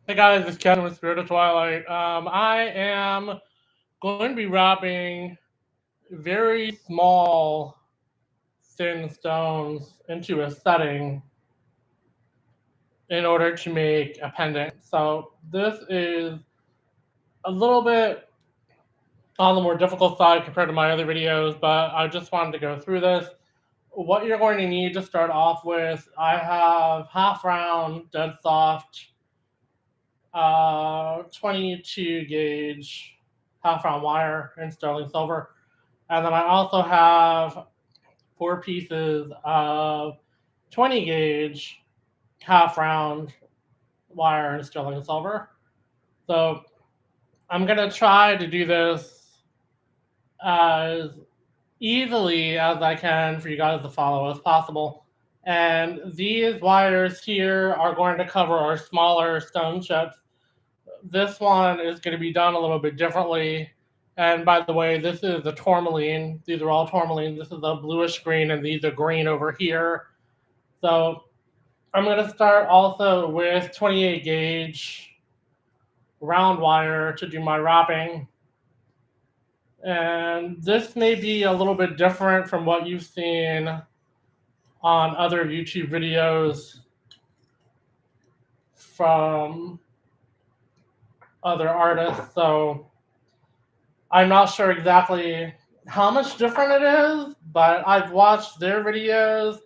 Hey guys, it's Ken with Spirit of Twilight. I am going to be wrapping very small thin stones into a setting in order to make a pendant. So this is a little bit on the more difficult side compared to my other videos, but I just wanted to go through this. What you're going to need to start off with, I have half round, dead soft, 22 gauge half round wire in sterling silver. And then I also have 4 pieces of 20 gauge half round wire in sterling silver. So I'm going to try to do this as easily as I can for you guys to follow as possible. And these wires here are going to cover our smaller stone chips. This one is going to be done a little bit differently. And by the way, this is the tourmaline. These are all tourmaline. This is a bluish green, and these are green over here. So I'm going to start also with 28 gauge round wire to do my wrapping. And this may be a little bit different from what you've seen on other YouTube videos from other artists. So I'm not sure exactly how much different it is, but I've watched their videos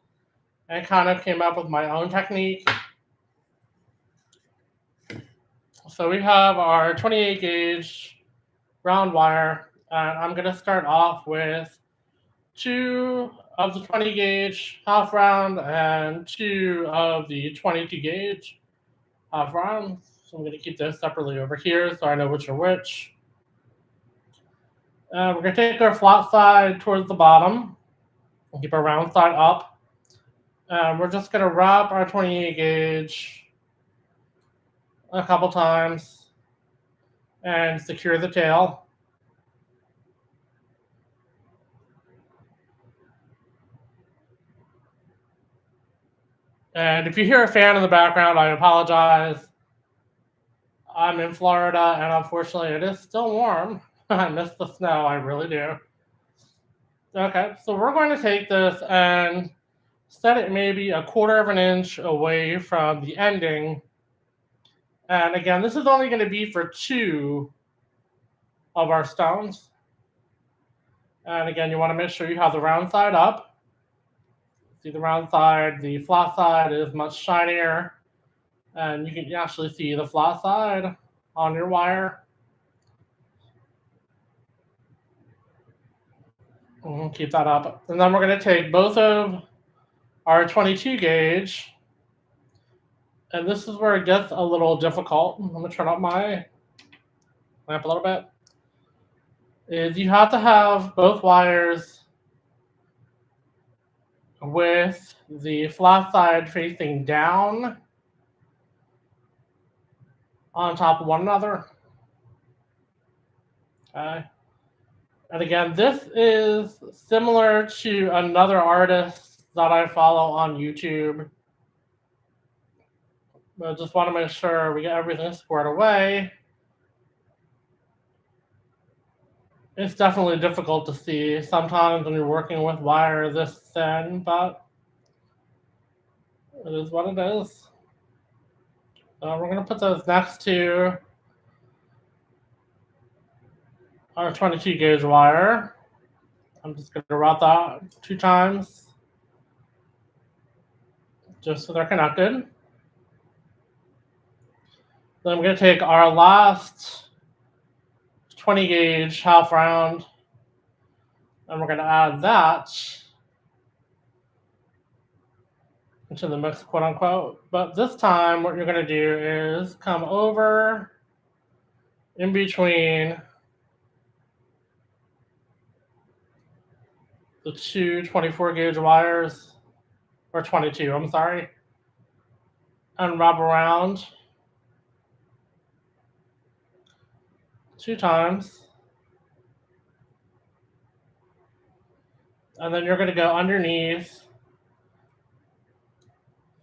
and kind of came up with my own technique. So we have our 28 gauge round wire, and I'm going to start off with 2 of the 20 gauge half round and 2 of the 22 gauge half round. So I'm going to keep those separately over here so I know which are which. We're going to take our flat side towards the bottom and keep our round side up. We're just going to wrap our 28 gauge a couple times and secure the tail. And if you hear a fan in the background, I apologize. I'm in Florida, and unfortunately, it is still warm. I miss the snow, I really do. Okay, so we're going to take this and set it maybe a quarter of an inch away from the ending. And again, this is only going to be for 2 of our stones. And again, you want to make sure you have the round side up. See the round side, the flat side is much shinier. And you can actually see the flat side on your wire. Keep that up. And then we're going to take both of our 22 gauge. And this is where it gets a little difficult. I'm going to turn up my lamp a little bit. Is you have to have both wires with the flat side facing down on top of one another. Okay. And again, this is similar to another artist that I follow on YouTube. But I just want to make sure we get everything squared away. It's definitely difficult to see sometimes when you're working with wire this thin, but it is what it is. So we're going to put those next to our 22 gauge wire. I'm just going to wrap that 2 times just so they're connected. Then I'm going to take our last 20 gauge half round and we're going to add that into the mix, quote unquote. But this time, what you're going to do is come over in between the 2 24 gauge wires, or 22, I'm sorry, and wrap around 2 times. And then you're going to go underneath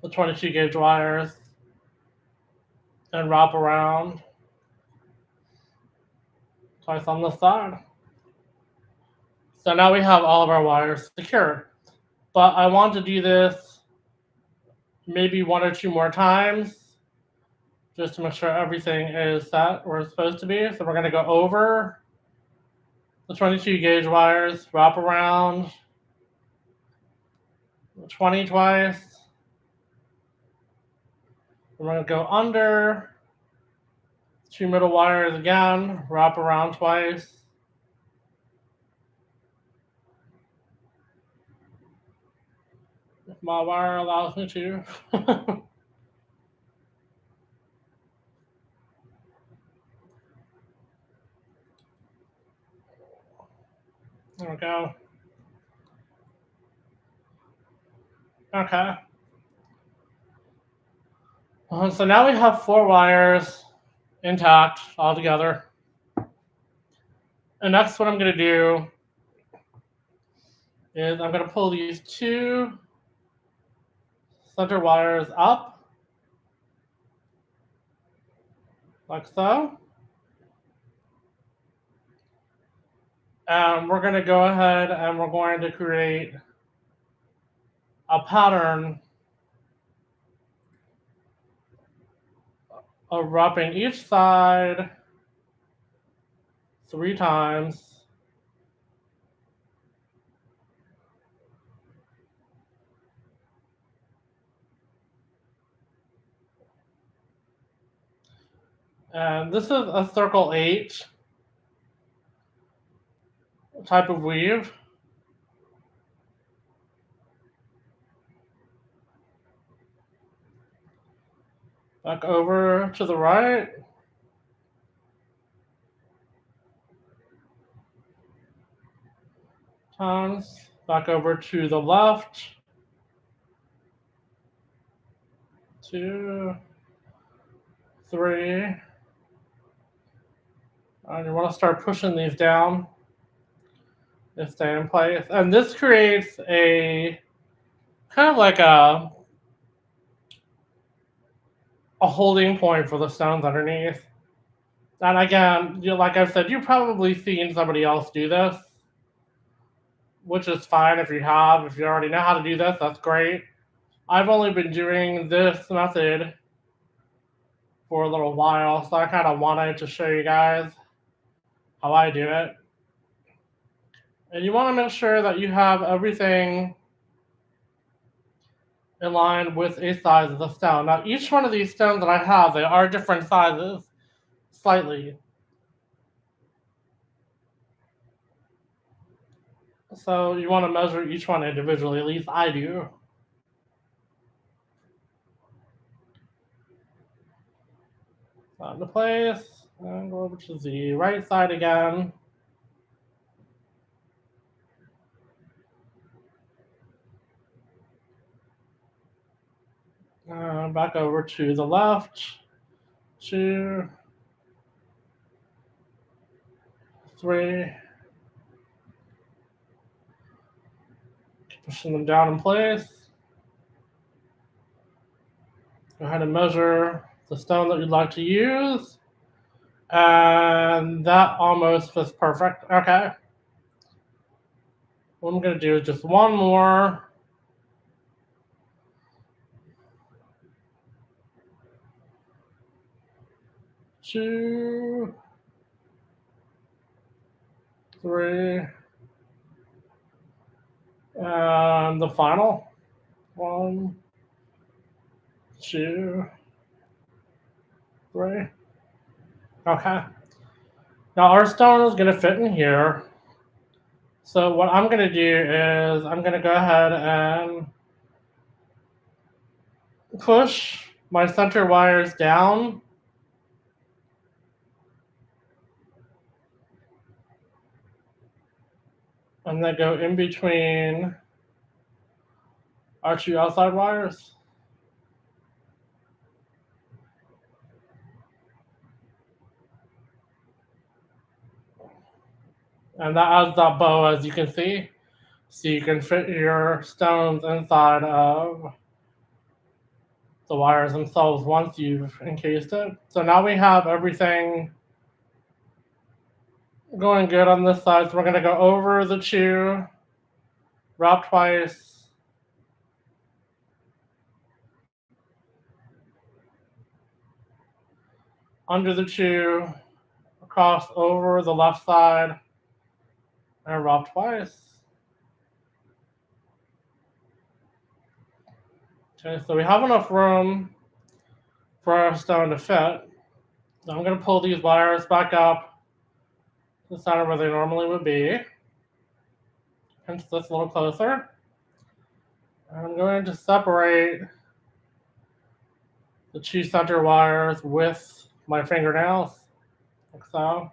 the 22 gauge wires and wrap around twice on the side. So now we have all of our wires secured. But I want to do this maybe one or two more times just to make sure everything is set where it's supposed to be. So we're going to go over the 22 gauge wires, wrap around the 20 twice. We're going to go under two middle wires again, wrap around twice. If my wire allows me to. There we go. Okay. So now we have 4 wires intact all together. And next what I'm going to do is I'm going to pull these 2 center wires up like so. And we're going to go ahead and we're going to create a pattern of wrapping each side 3 times. And this is a circle 8 type of weave. Back over to the right. Times. Back over to the left. 2, 3. And you want to start pushing these down. They stay in place. And this creates a kind of like a holding point for the stones underneath. And again, like I said, you've probably seen somebody else do this, which is fine if you have. If you already know how to do this, that's great. I've only been doing this method for a little while, so I kind of wanted to show you guys how I do it. And you want to make sure that you have everything in line with a size of the stone. Now, each one of these stones that I have, they are different sizes, slightly. So you want to measure each one individually, at least I do. Into place, and go over to the right side again. Back over to the left. 2, 3. Pushing them down in place. Go ahead and measure the stone that you'd like to use. And that almost fits perfect. Okay. What I'm going to do is just one more. Two, 3. And the final. 1, 2, 3. Okay. Now our stone is going to fit in here. So what I'm going to do is I'm going to go ahead and push my center wires down. And then go in between our 2 outside wires. And that adds that bow, as you can see. So you can fit your stones inside of the wires themselves once you've encased it. So now we have everything going good on this side. So we're going to go over the chew, wrap twice, under the chew, across over the left side, and wrap twice. Okay, so we have enough room for our stone to fit. So I'm going to pull these wires back up to the center where they normally would be. Pinch this a little closer. And I'm going to separate the two center wires with my fingernails, like so.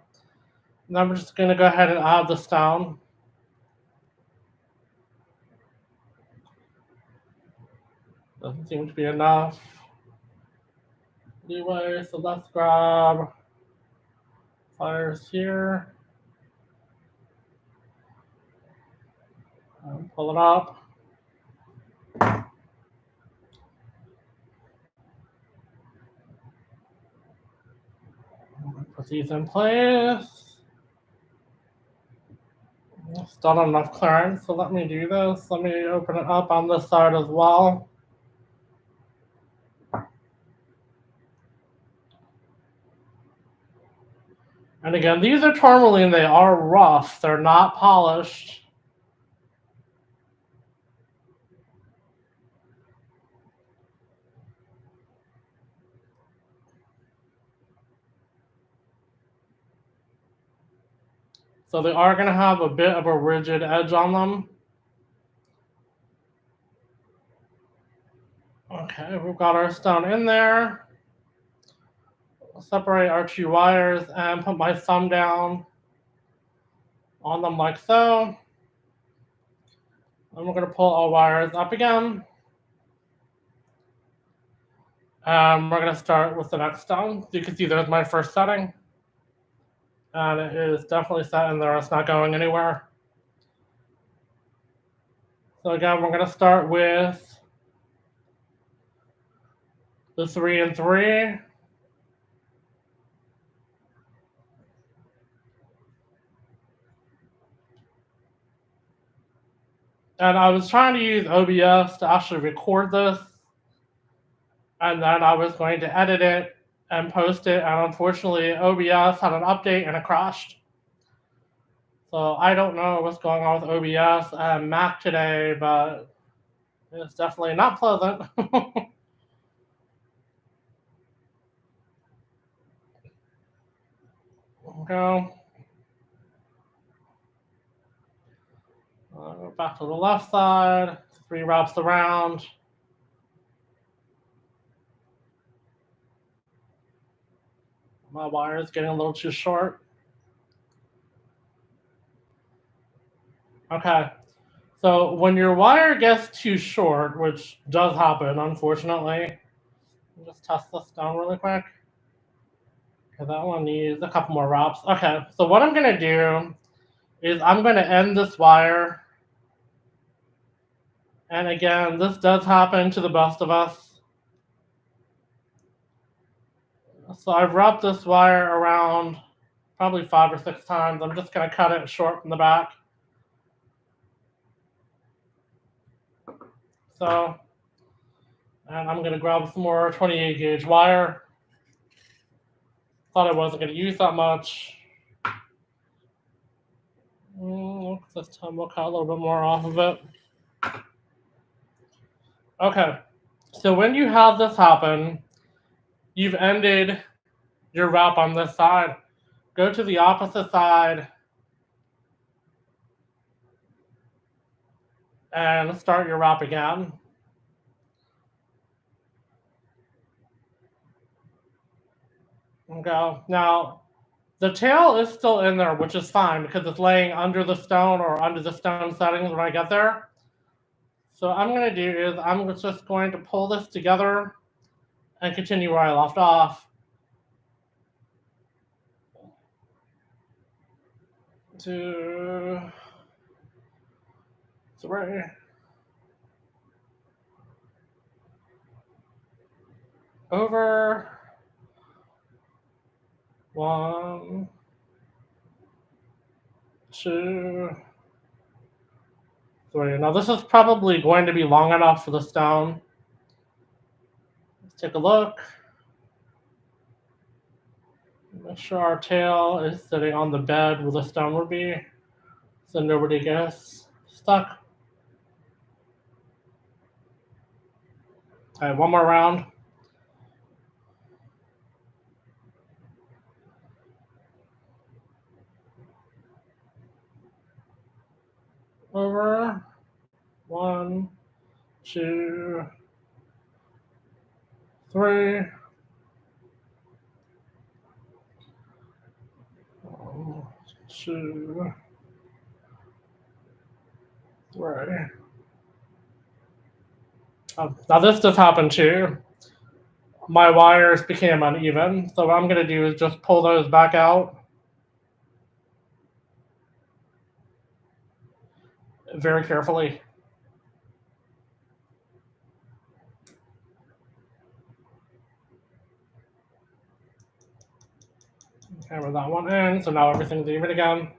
And I'm just going to go ahead and add the stone. Doesn't seem to be enough leeway, so let's grab wires here and pull it up. Put these in place. Still not enough clearance, so let me do this. Let me open it up on this side as well. And again, these are tourmaline. They are rough. They're not polished. So they are going to have a bit of a rigid edge on them. Okay, we've got our stone in there. I'll separate our two wires and put my thumb down on them like so. And we're going to pull our wires up again. And we're going to start with the next stone. So you can see there's my first setting. And it is definitely set in there. It's not going anywhere. So again, we're going to start with the 3 and 3. And I was trying to use OBS to actually record this. And then I was going to edit it and post it. And unfortunately, OBS had an update and it crashed. So I don't know what's going on with OBS and Mac today, but it's definitely not pleasant. Go. Back to the left side. 3 wraps around. My wire is getting a little too short. Okay. So when your wire gets too short, which does happen, unfortunately, just test this down really quick. Okay, that one needs a couple more wraps. Okay, so what I'm going to do is I'm going to end this wire. And again, this does happen to the best of us. So I've wrapped this wire around probably 5 or 6 times. I'm just going to cut it short from the back. So, and I'm going to grab some more 28 gauge wire. Thought I wasn't going to use that much. This time we'll cut a little bit more off of it. Okay, so when you have this happen, you've ended your wrap on this side. Go to the opposite side and start your wrap again. Okay, now the tail is still in there, which is fine because it's laying under the stone or under the stone settings when I get there. So what I'm going to do is I'm just going to pull this together and continue where I left off. Two, 3. over 1, 2, 3. Now this is probably going to be long enough for the stone. Let's take a look. Make sure our tail is sitting on the bed where the stone would be, so nobody gets stuck. All right, one more round. Over 1, 2, 3. 1, 2, 3. Now this just happened too. My wires became uneven, so what I'm going to do is just pull those back out very carefully. Hammer that one in, so now everything's even again.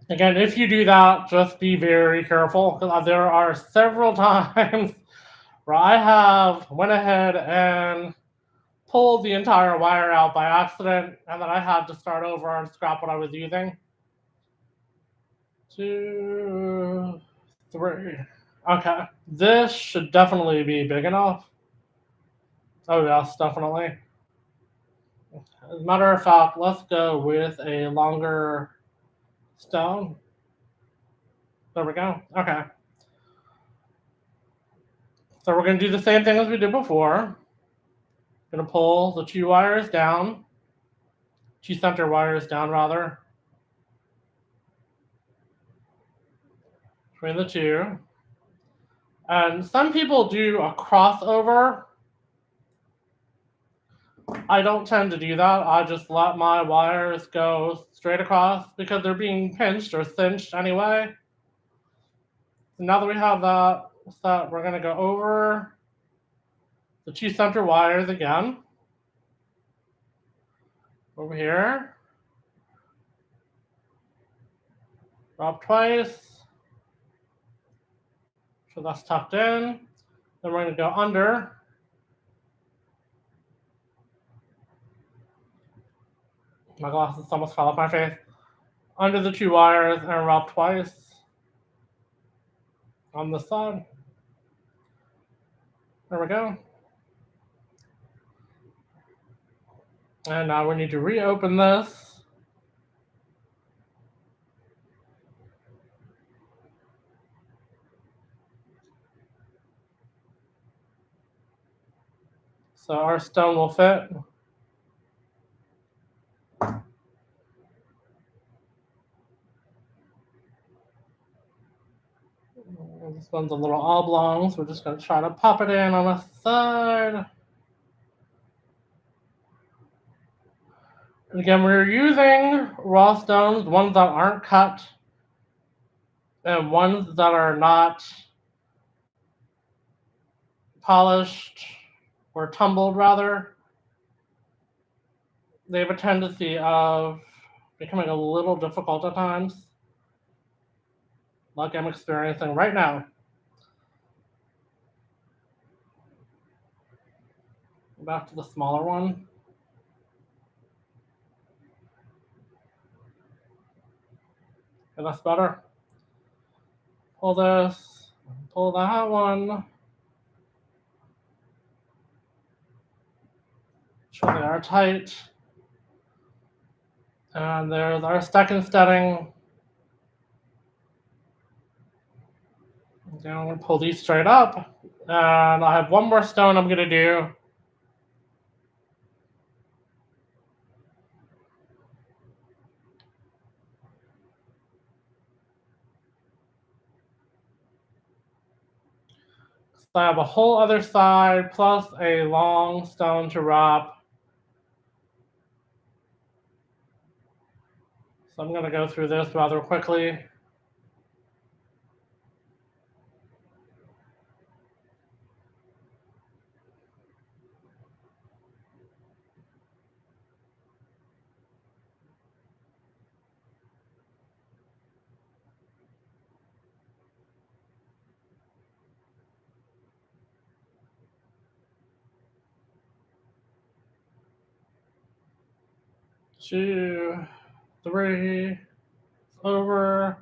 Again, if you do that, just be very careful, because there are several times where I have went ahead and pulled the entire wire out by accident, and then I had to start over and scrap what I was using. 2, 3. Okay, this should definitely be big enough. Oh yes, definitely. As a matter of fact, let's go with a longer stone. There we go. Okay. So we're going to do the same thing as we did before. Going to pull the 2 wires down. 2 center wires down, rather. Between the 2. And some people do a crossover. I don't tend to do that. I just let my wires go straight across because they're being pinched or cinched anyway. So now that we have that set, we're going to go over the 2 center wires again. Over here. Drop twice. So that's tucked in. Then we're going to go under. My glasses almost fell off my face. Under the 2 wires and wrap twice on the side. There we go. And now we need to reopen this. So our stone will fit. This one's a little oblong, so we're just going to try to pop it in on the side. And again, we're using raw stones, ones that aren't cut, and ones that are not polished or tumbled, rather. They have a tendency of becoming a little difficult at times, like I'm experiencing right now. Back to the smaller one. Okay, that's better. Pull this, pull that one. Sure they are tight. And there's our second setting. Now I'm going to pull these straight up. And I have one more stone I'm going to do. So I have a whole other side plus a long stone to wrap. So I'm going to go through this rather quickly. 2, 3, over,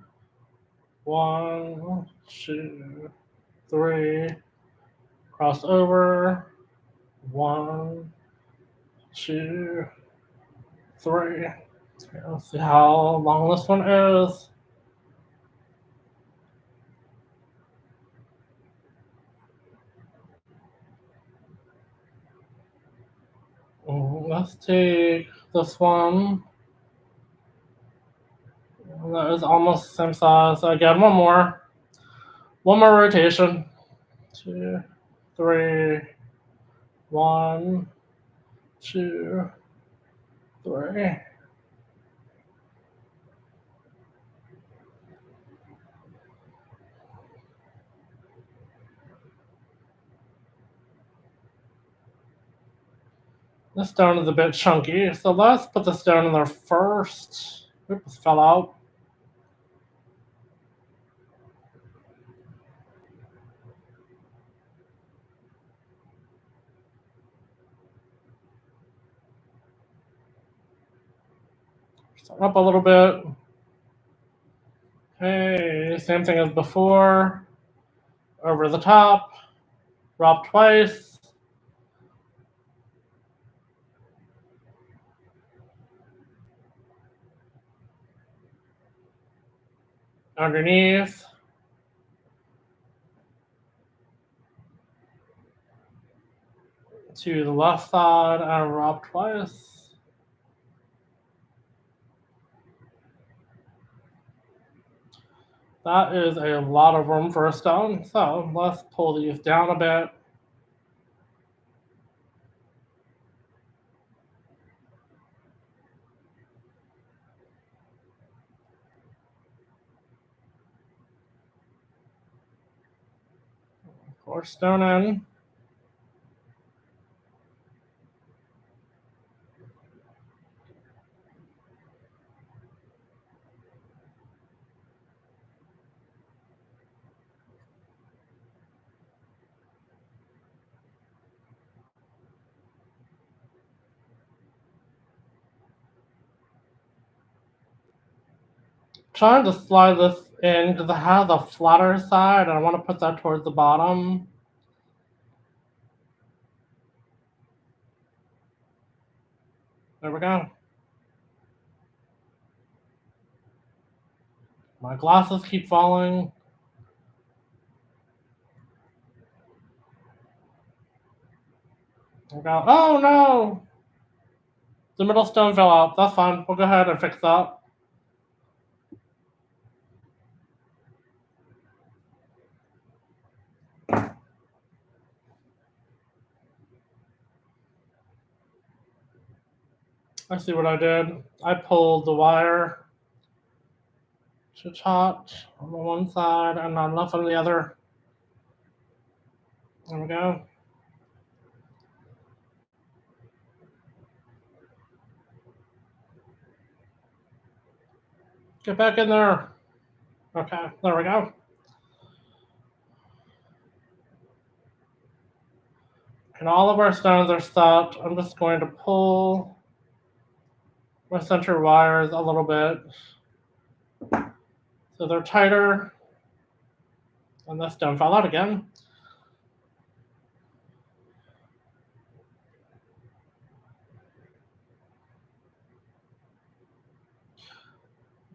1, 2, 3, cross over, 1, 2, 3. Let's see how long this one is. Let's take this one. That is almost the same size. Again, one more. One more rotation. 2, 3, 1, 2, 3. This stone is a bit chunky, so let's put the stone in there first. Oops, fell out. Start up a little bit. Okay, same thing as before. Over the top. Drop twice. Underneath. To the left side and drop twice. That is a lot of room for a stone, so let's pull these down a bit. Pour stone in. Trying to slide this in because it has a flatter side and I want to put that towards the bottom. There we go. My glasses keep falling. There we go. Oh no! The middle stone fell out. That's fine. We'll go ahead and fix that. I see what I did. I pulled the wire to taut on the one side and not enough on the other. There we go. Get back in there. Okay, there we go. And all of our stones are set. I'm just going to pull my center wires a little bit so they're tighter. And this stone fell out again.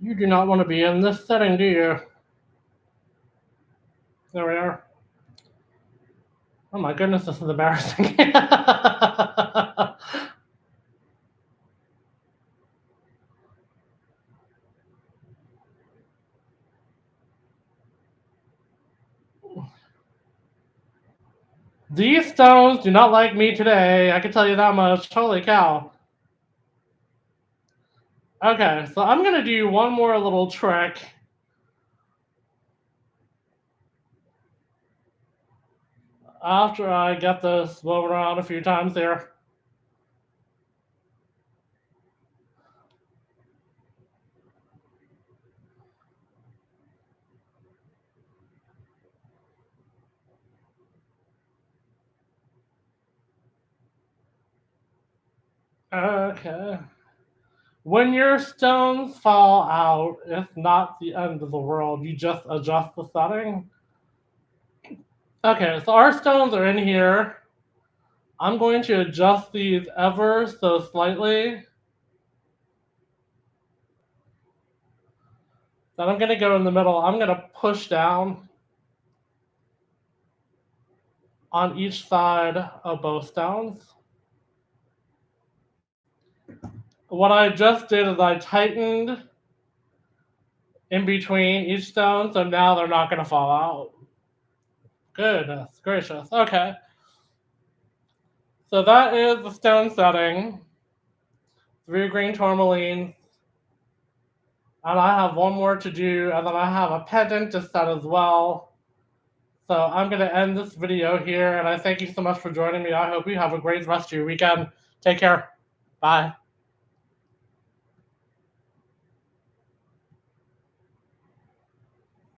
You do not want to be in this setting, do you? There we are. Oh my goodness, this is embarrassing. These stones do not like me today. I can tell you that much. Holy cow. Okay, so I'm going to do one more little trick. After I get this blown around a few times here. Okay. When your stones fall out, it's not the end of the world. You just adjust the setting. Okay, so our stones are in here. I'm going to adjust these ever so slightly. Then I'm going to go in the middle. I'm going to push down on each side of both stones. What I just did is I tightened in between each stone, so now they're not going to fall out. Goodness gracious. Okay. So that is the stone setting. 3 green tourmalines. And I have one more to do, and then I have a pendant to set as well. So I'm going to end this video here, and I thank you so much for joining me. I hope you have a great rest of your weekend. Take care. Bye.